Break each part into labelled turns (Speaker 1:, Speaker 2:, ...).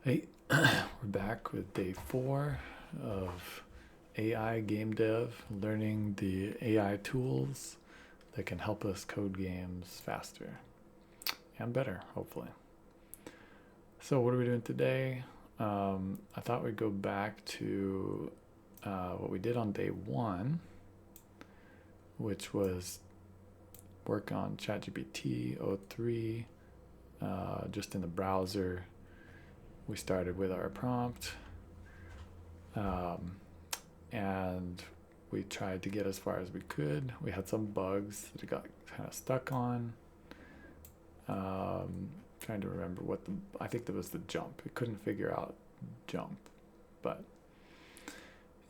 Speaker 1: Hey, we're back with day 4 of AI game dev, learning the AI tools that can help us code games faster and better, hopefully. So what are we doing today? I thought we'd go back to what we did on day 1, which was work on ChatGPT 03, just in the browser. We started with our prompt, and we tried to get as far as we could. We had some bugs that it got kind of stuck on. Trying to remember I think that was the jump. It couldn't figure out jump, but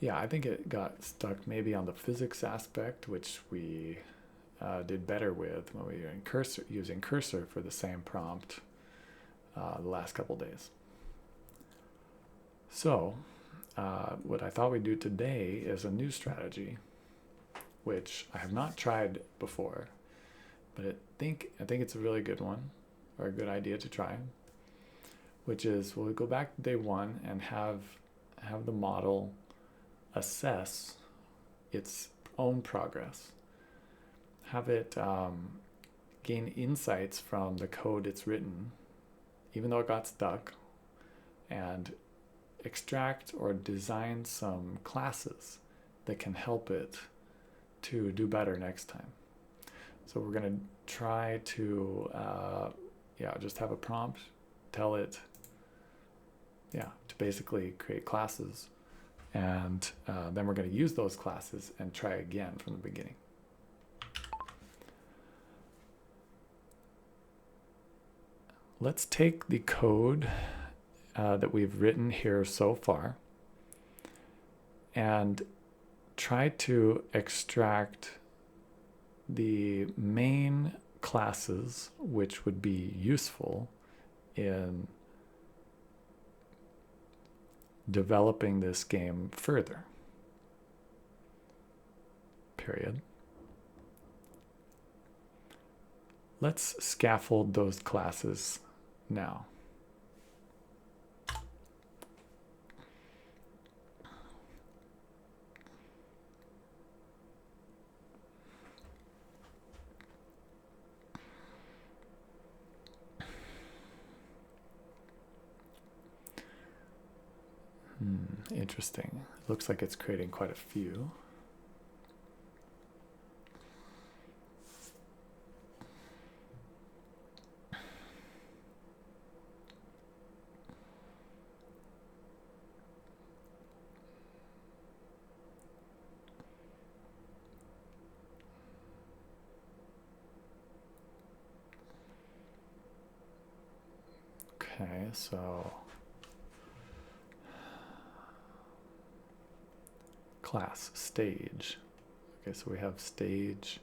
Speaker 1: yeah, I think it got stuck maybe on the physics aspect, which we did better with when we were using cursor for the same prompt the last couple days. So what I thought we'd do today is a new strategy, which I have not tried before, but I think it's a really good one, or a good idea to try, which is we'll go back to day 1 and have the model assess its own progress. Have it gain insights from the code it's written, even though it got stuck, and extract or design some classes that can help it to do better next time. So we're going to try to just have a prompt, tell it to basically create classes, and then we're going to use those classes and try again from the beginning. Let's take the code that we've written here so far and try to extract the main classes which would be useful in developing this game further. Period. Let's scaffold those classes now. Interesting. It looks like it's creating quite a few. Okay, so class, stage. Okay, so we have stage,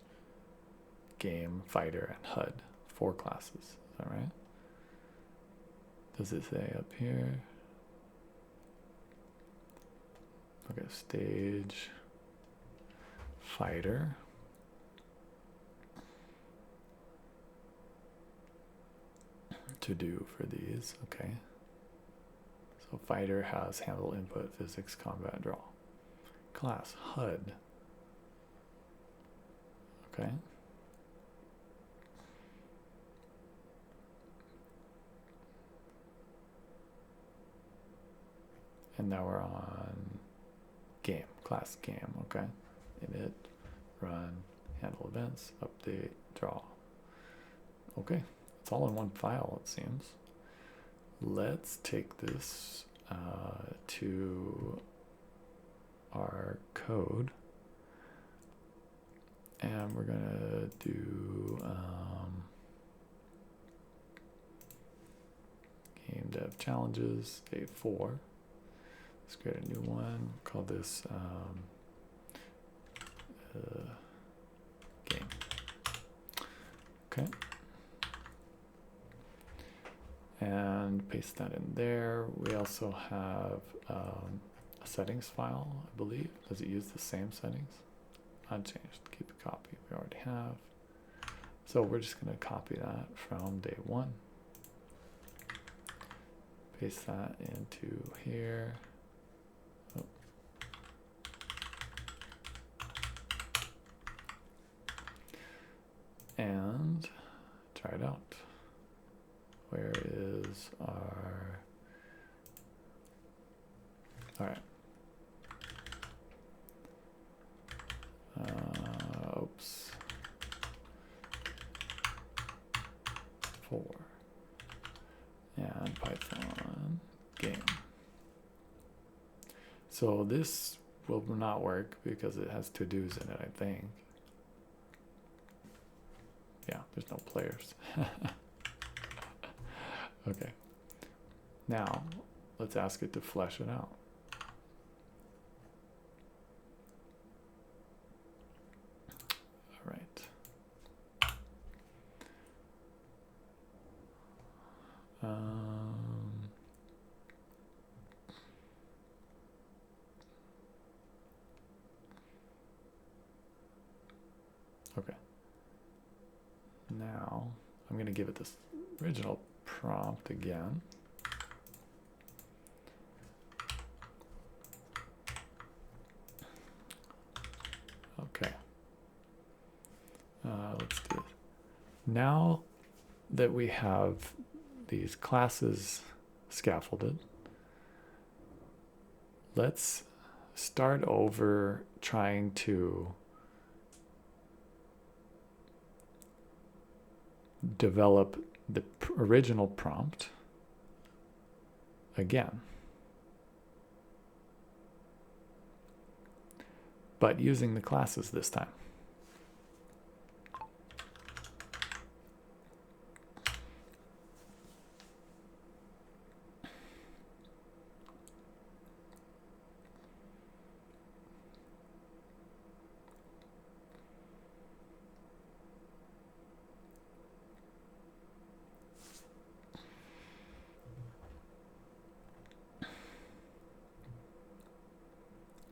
Speaker 1: game, fighter, and HUD. 4 classes. Is that right? Does it say up here? Okay, stage, fighter. To do for these, okay. So fighter has handle, input, physics, combat, draw. Class, HUD. Okay. And now we're on game, class game, okay. Init, run, handle events, update, draw. Okay, it's all in one file, it seems. Let's take this to our code, and we're gonna do game dev challenges, day 4. Let's create a new one, call this game. Okay. And paste that in there. We also have a settings file, I believe. Does it use the same settings? Unchanged. Keep a copy. We already have. So we're just going to copy that from day 1. Paste that into here. Oh. And try it out. Where is our... All right. Oops. 4. And Python game. So this will not work because it has to-dos in it, I think. Yeah, there's no players. Okay. Now, let's ask it to flesh it out. All right. Okay. Now, I'm going to give it this original prompt again. Okay. Let's do it. Now that we have these classes scaffolded, let's start over trying to develop the original prompt again, but using the classes this time.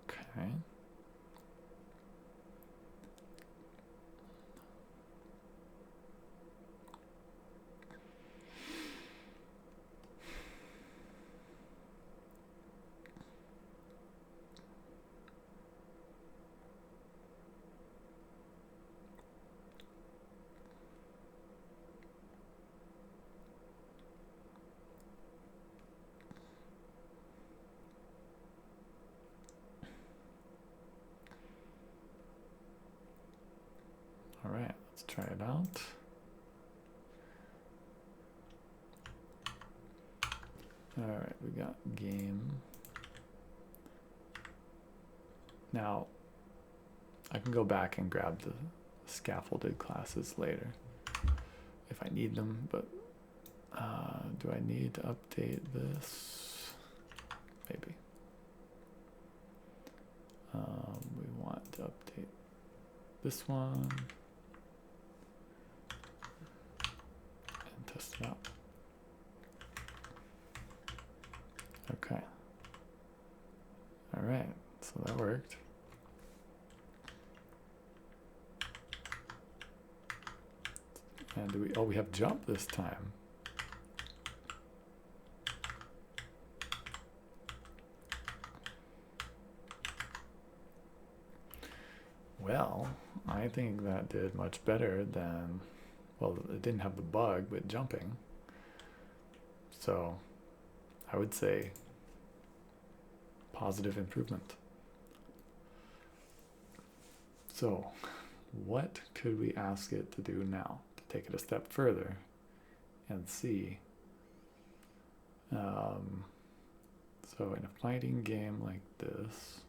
Speaker 1: Okay. All right, let's try it out. All right, we got game. Now, I can go back and grab the scaffolded classes later if I need them, but do I need to update this? Maybe. We want to update this one and test it out. Okay. All right, so that worked. And do we, oh, we have jump this time. Well, I think that did much better than, well, it didn't have the bug, but jumping. So I would say positive improvement. So what could we ask it to do now to take it a step further and see? So in a fighting game like this,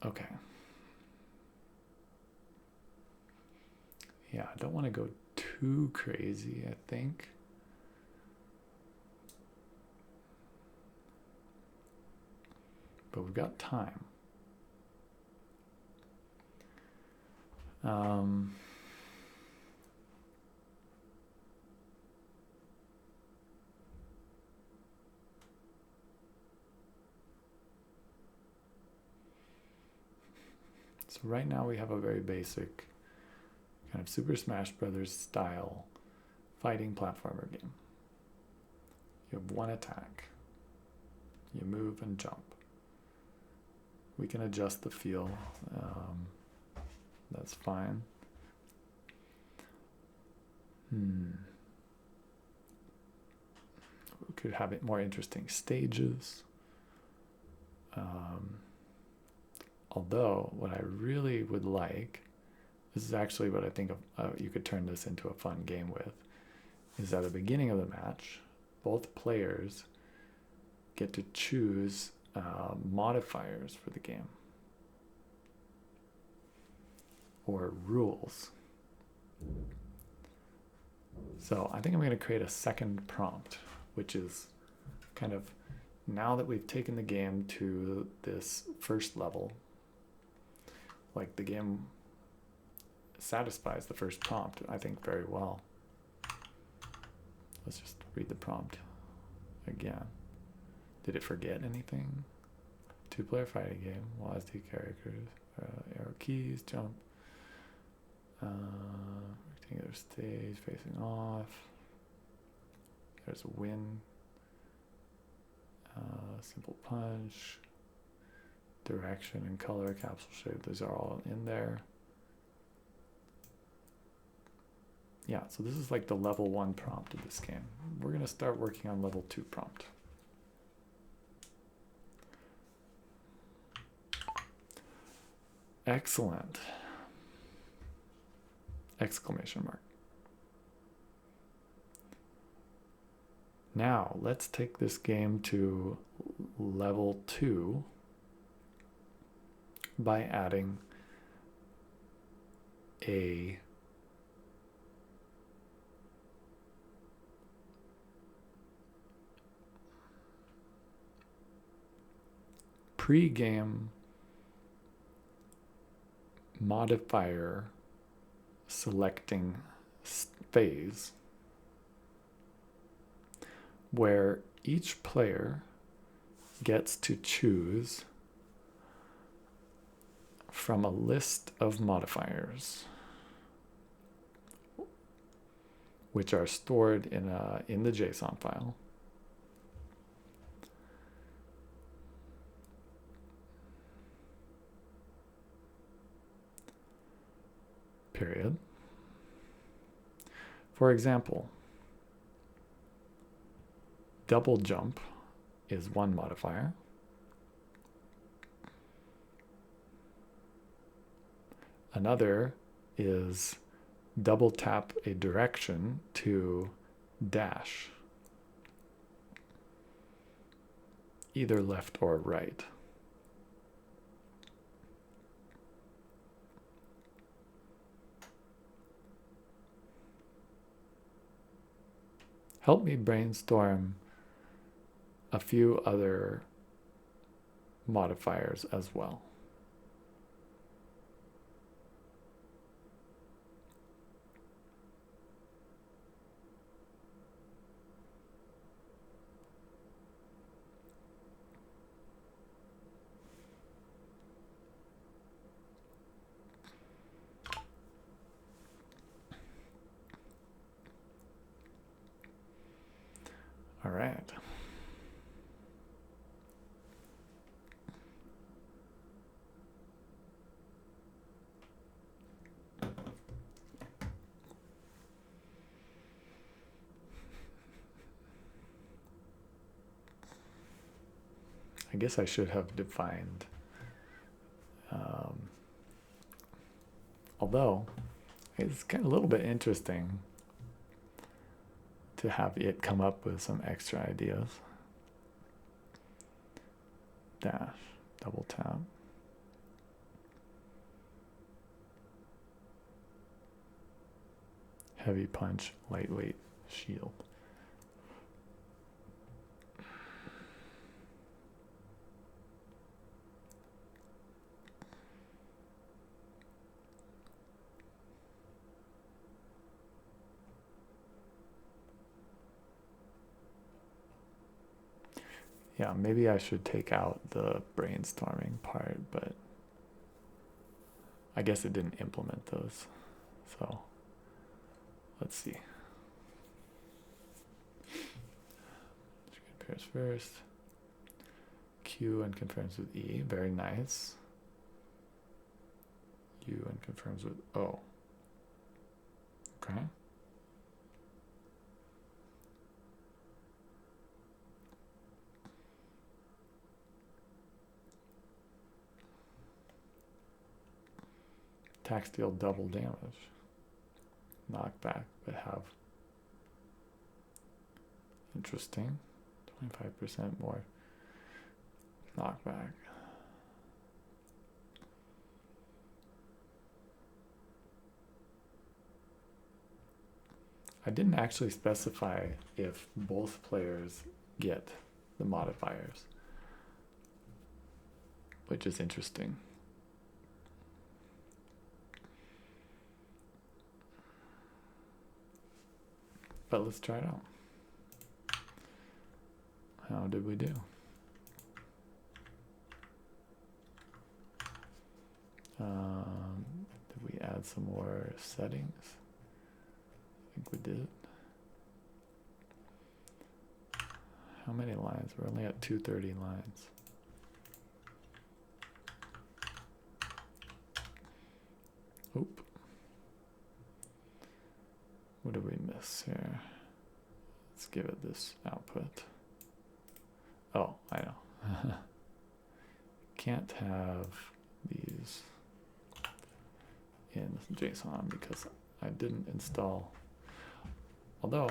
Speaker 1: okay. Yeah, I don't want to go too crazy, I think. But we've got time. So right now we have a very basic kind of Super Smash Brothers style fighting platformer game. You have one attack. You move and jump. We can adjust the feel. That's fine. We could have it more interesting stages. Although, what I really would like, this is actually what I think of, you could turn this into a fun game with, is at the beginning of the match, both players get to choose modifiers for the game or rules. So I think I'm going to create a second prompt, which is kind of, now that we've taken the game to this first level, like the game satisfies the first prompt, I think, very well. Let's just read the prompt again. Did it forget anything? 2-player fighting game, WASD characters, arrow keys, jump, rectangular stage facing off. There's a win, simple punch, direction and color, capsule shape, those are all in there. Yeah, so this is like the level 1 prompt of this game. We're going to start working on level 2 prompt. Excellent. Exclamation mark. Now, let's take this game to level 2 by adding a pre-game modifier selecting phase where each player gets to choose from a list of modifiers which are stored in the JSON file. Period. For example, double jump is one modifier. Another is double tap a direction to dash, either left or right. Help me brainstorm a few other modifiers as well. All right. I guess I should have defined, although it's kind of a little bit interesting to have it come up with some extra ideas. Dash, double tap. Heavy punch, lightweight shield. Yeah, maybe I should take out the brainstorming part, but I guess it didn't implement those. So let's see. Compares first. Q and confirms with E. Very nice. U and confirms with O. Okay. Attacks deal double damage. Knockback, but have interesting. 25% more knockback. I didn't actually specify if both players get the modifiers, which is interesting. But let's try it out. How did we do? Did we add some more settings? I think we did. How many lines? We're only at 230 lines. Oop. What did we miss here? Let's give it this output. Oh, I know. Can't have these in JSON because I didn't install. Although,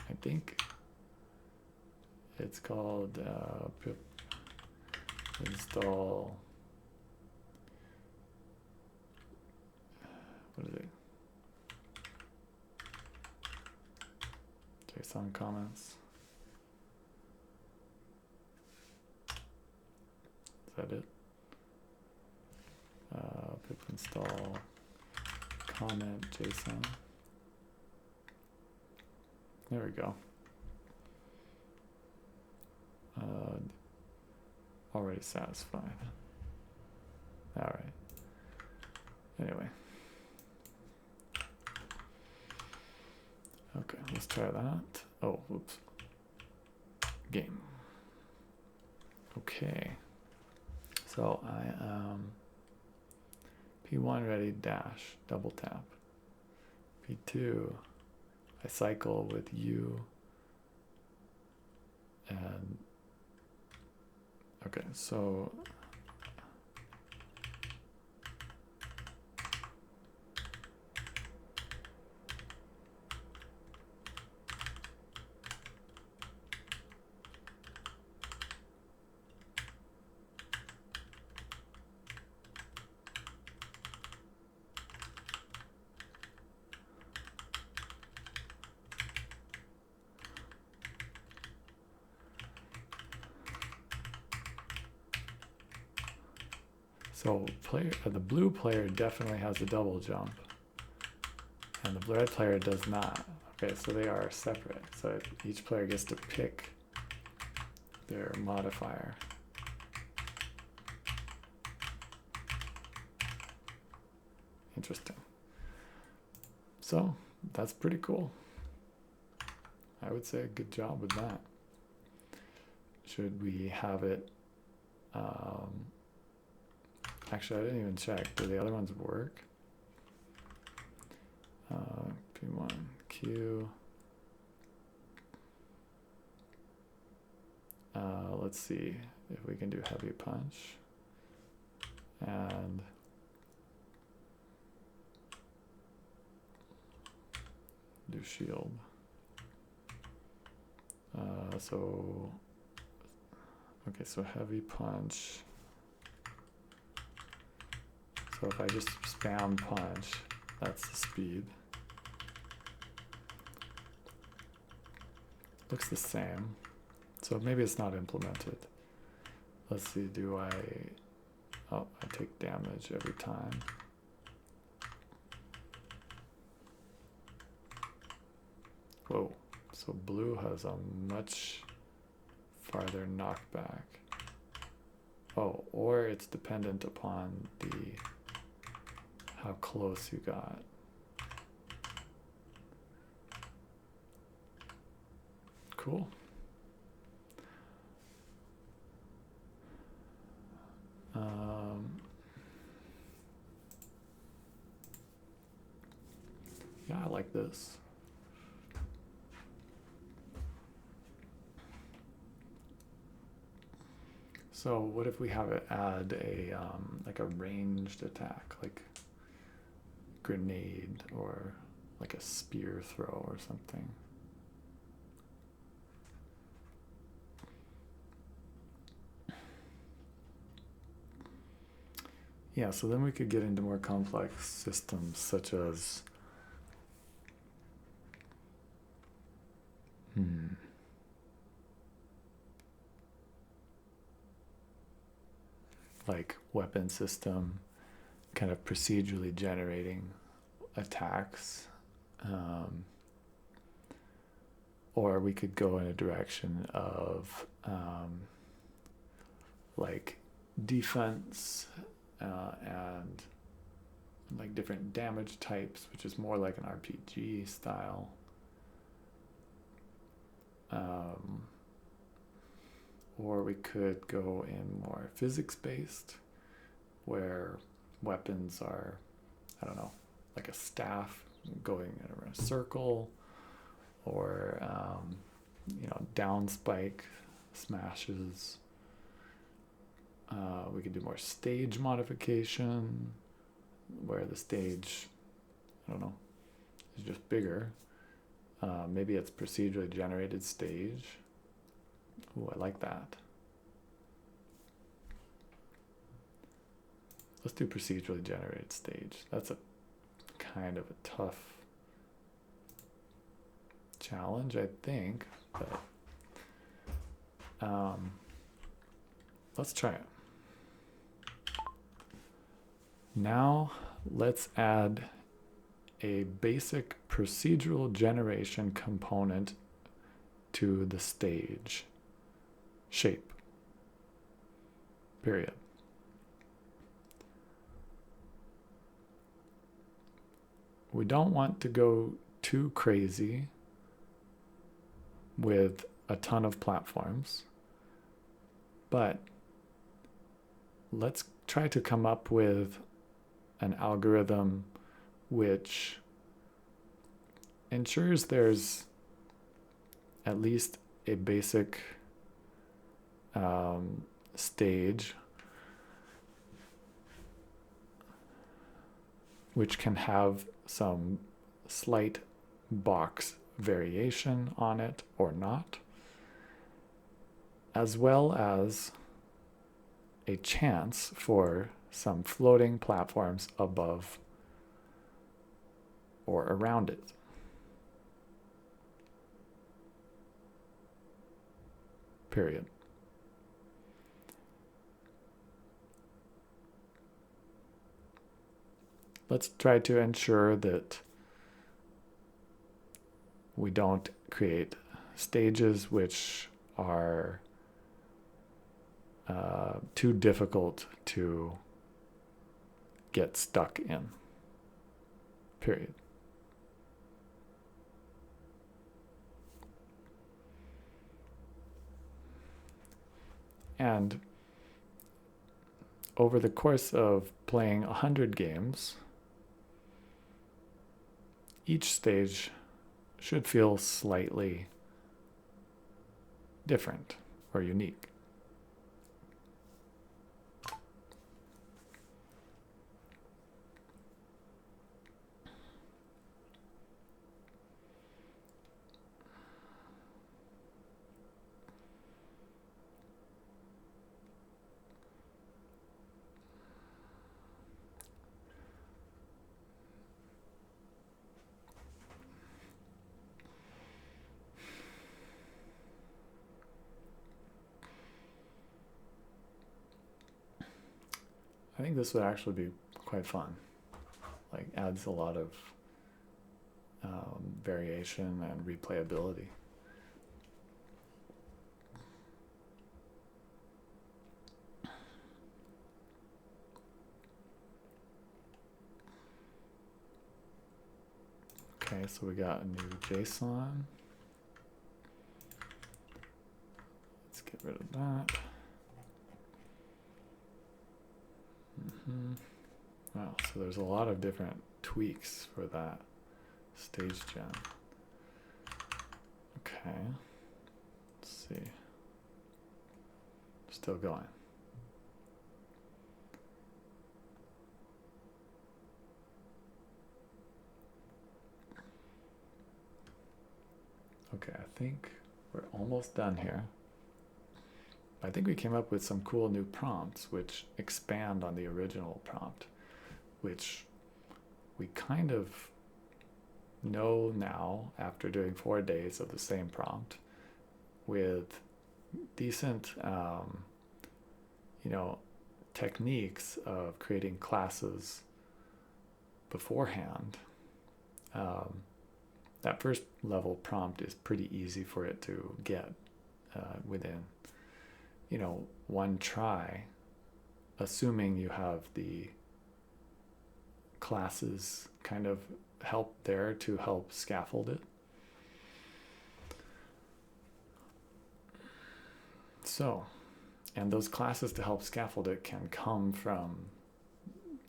Speaker 1: I think it's called pip install. What is it? JSON comments. Is that it? Pip install comment JSON. There we go. Already satisfied. All right. Anyway. Okay, let's try that. Oh, whoops. Game. Okay. So I P1 ready dash double tap. P2 I cycle with U and okay, so the blue player definitely has a double jump, and the red player does not. Okay, so they are separate. So each player gets to pick their modifier. Interesting. So that's pretty cool. I would say good job with that. Should we have it? Actually, I didn't even check. Do the other ones work? P1, Q. Let's see if we can do heavy punch. And do shield. Okay, so heavy punch. So if I just spam punch, that's the speed. Looks the same. So maybe it's not implemented. Let's see, I take damage every time. Whoa, so blue has a much farther knockback. Oh, or it's dependent upon the how close you got. Cool. Yeah, I like this. So what if we have it add a like a ranged attack, like grenade or like a spear throw or something? Yeah, so then we could get into more complex systems such as like weapon system, kind of procedurally generating attacks. Or we could go in a direction of like defense and like different damage types, which is more like an RPG style. Or we could go in more physics-based, where weapons are, I don't know, like a staff going in a circle, or down spike smashes. We could do more stage modification, where the stage, I don't know, is just bigger. Maybe it's procedurally generated stage. Ooh, I like that. Let's do procedurally generated stage. That's a kind of a tough challenge, I think, but let's try it. Now let's add a basic procedural generation component to the stage shape, period. We don't want to go too crazy with a ton of platforms, but let's try to come up with an algorithm which ensures there's at least a basic stage which can have some slight box variation on it or not, as well as a chance for some floating platforms above or around it. Period. Let's try to ensure that we don't create stages which are too difficult to get stuck in. Period. And over the course of playing 100 games, each stage should feel slightly different or unique. I think this would actually be quite fun. Like, adds a lot of variation and replayability. Okay, so we got a new JSON. Let's get rid of that. Wow, so there's a lot of different tweaks for that stage gen. Okay, let's see. Still going. Okay, I think we're almost done here. I think we came up with some cool new prompts which expand on the original prompt, which we kind of know now after doing 4 days of the same prompt with decent, techniques of creating classes beforehand. That first level prompt is pretty easy for it to get within, one try, assuming you have the classes kind of help there to help scaffold it. So, and those classes to help scaffold it can come from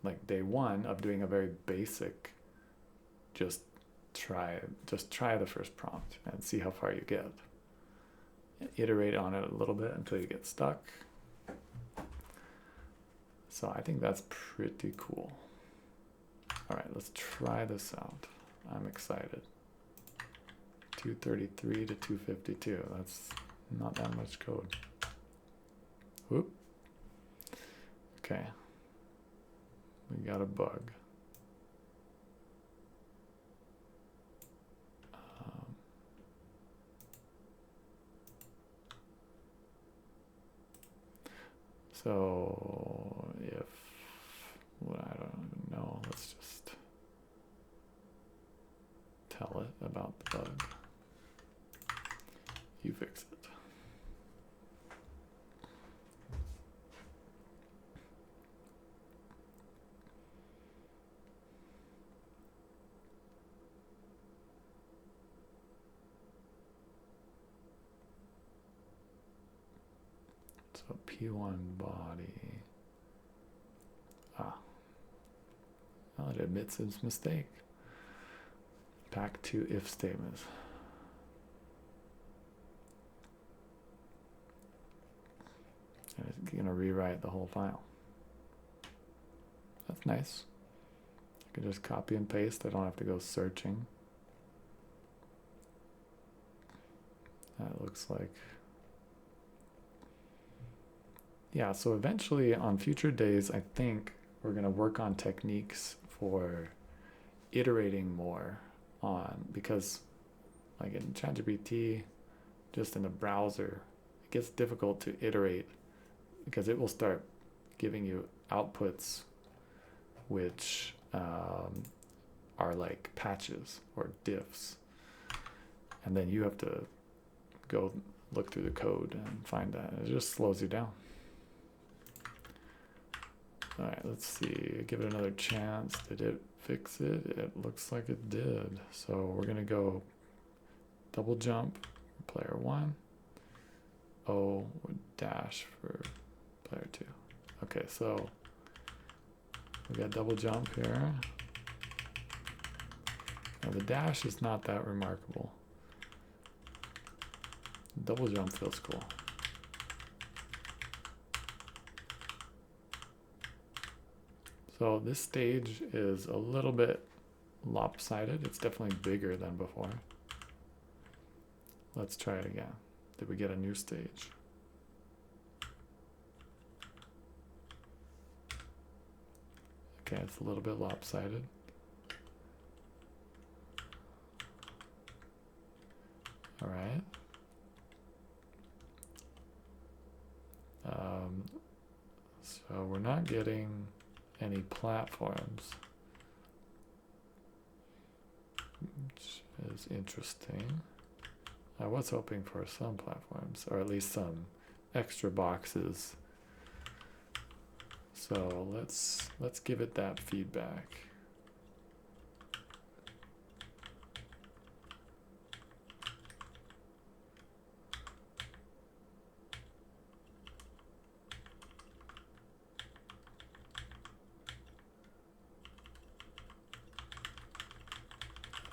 Speaker 1: like day 1 of doing a very basic, just try the first prompt and see how far you get. Iterate on it a little bit until you get stuck. So I think that's pretty cool. All right, let's try this out. I'm excited. 233 to 252. That's not that much code. Whoop. Okay. We got a bug. So if, well, I don't even know, let's just tell it about the bug. You fix it. So P1 body. Well, it admits its mistake. Back to if statements. And it's going to rewrite the whole file. That's nice. I can just copy and paste. I don't have to go searching. That looks like... Yeah, so eventually on future days, I think we're going to work on techniques for iterating more on, because like in ChatGPT, just in the browser, it gets difficult to iterate because it will start giving you outputs which are like patches or diffs. And then you have to go look through the code and find that. It just slows you down. All right, let's see, give it another chance. Did it fix it? It looks like it did. So we're gonna go double jump for player 1, O dash for player 2. Okay, so we got double jump here. Now the dash is not that remarkable. Double jump feels cool. So this stage is a little bit lopsided. It's definitely bigger than before. Let's try it again. Did we get a new stage? Okay, it's a little bit lopsided. All right. So we're not getting any platforms, which is interesting. I was hoping for some platforms, or at least some extra boxes. So let's give it that feedback.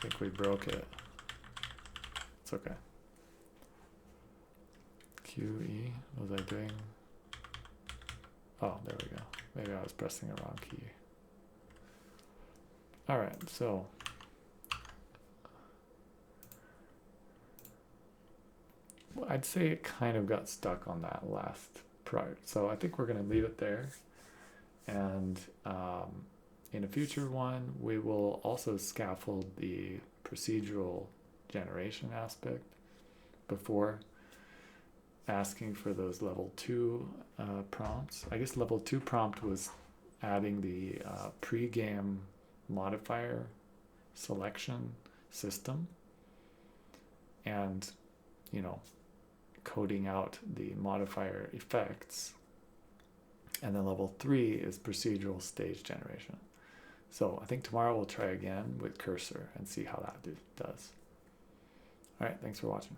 Speaker 1: think we broke it. It's okay. QE, was I doing? Oh, there we go. Maybe I was pressing the wrong key. All right, so I'd say it kind of got stuck on that last part. So I think we're going to leave it there. And in a future one, we will also scaffold the procedural generation aspect before asking for those level 2 prompts. I guess level 2 prompt was adding the pre-game modifier selection system and, you know, coding out the modifier effects. And then level 3 is procedural stage generation. So I think tomorrow we'll try again with cursor and see how that does. All right, thanks for watching.